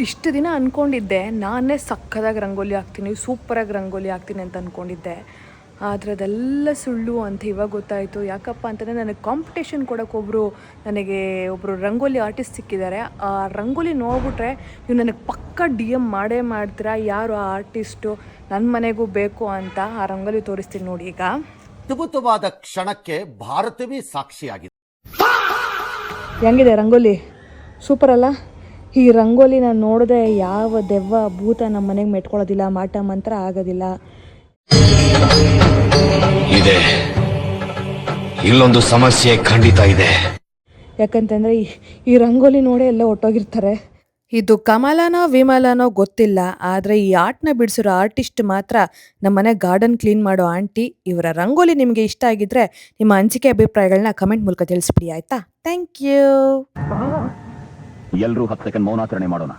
ಇಷ್ಟು ದಿನ ಅಂದ್ಕೊಂಡಿದ್ದೆ ನಾನೇ ಸಕ್ಕದಾಗಿ ರಂಗೋಲಿ ಹಾಕ್ತೀನಿ, ಸೂಪರಾಗಿ ರಂಗೋಲಿ ಹಾಕ್ತೀನಿ ಅಂತ ಅಂದ್ಕೊಂಡಿದ್ದೆ. ಆದರೆ ಅದೆಲ್ಲ ಸುಳ್ಳು ಅಂತ ಇವಾಗ ಗೊತ್ತಾಯಿತು. ಯಾಕಪ್ಪ ಅಂತಂದರೆ ನನಗೆ ಕಾಂಪಿಟೇಷನ್ ಕೊಡೋಕೆ ಒಬ್ಬರು ರಂಗೋಲಿ ಆರ್ಟಿಸ್ಟ್ ಸಿಕ್ಕಿದ್ದಾರೆ. ಆ ರಂಗೋಲಿ ನೋಡ್ಬಿಟ್ರೆ ನೀವು ನನಗೆ ಪಕ್ಕ DM ಮಾಡೇ ಮಾಡ್ತೀರಾ, ಯಾರು ಆ ಆರ್ಟಿಸ್ಟು, ನನ್ನ ಮನೆಗೂ ಬೇಕು ಅಂತ. ಆ ರಂಗೋಲಿ ತೋರಿಸ್ತೀನಿ ನೋಡಿ ಈಗ. ಅದ್ಭುತವಾದ ಕ್ಷಣಕ್ಕೆ ಭಾರತವೇ ಸಾಕ್ಷಿಯಾಗಿದೆ. ಹೆಂಗಿದೆ ರಂಗೋಲಿ? ಸೂಪರ್ ಅಲ್ಲ? ಈ ರಂಗೋಲಿನ ನೋಡಿದ್ರೆ ಯಾವ ದೆವ್ವ ಭೂತ ನಮ್ಮ ಮನೆಗೆ ಮೆಟ್ಕೊಳ್ಳೋದಿಲ್ಲ, ಮಾಟ ಮಂತ್ರ ಆಗೋದಿಲ್ಲ. ಇದೆ, ಇಲ್ಲೊಂದು ಸಮಸ್ಯೆ ಖಂಡಿತ ಇದೆ. ಯಾಕಂತಂದರೆ ಈ ರಂಗೋಲಿ ನೋಡೇ ಎಲ್ಲ ಹೊಟ್ಟೋಗಿರ್ತಾರೆ. ಇದು ಕಮಲನೋ ವಿಮಲನೋ ಗೊತ್ತಿಲ್ಲ, ಆದರೆ ಈ ಆರ್ಟ್ನ ಬಿಡಿಸಿರೋ ಆರ್ಟಿಸ್ಟ್ ಮಾತ್ರ ನಮ್ಮ ಮನೆ ಗಾರ್ಡನ್ ಕ್ಲೀನ್ ಮಾಡೋ ಆಂಟಿ. ಇವರ ರಂಗೋಲಿ ನಿಮಗೆ ಇಷ್ಟ ಆಗಿದ್ರೆ ನಿಮ್ಮ ಅನಿಸಿಕೆ ಅಭಿಪ್ರಾಯಗಳನ್ನ ಕಮೆಂಟ್ ಮೂಲಕ ತಿಳಿಸ್ಬಿಡಿ, ಆಯಿತಾ? Thank you. ಎಲ್ಲರೂ 10 ಸೆಕೆಂಡ್ ಮೌನಾಚರಣೆ ಮಾಡೋಣ.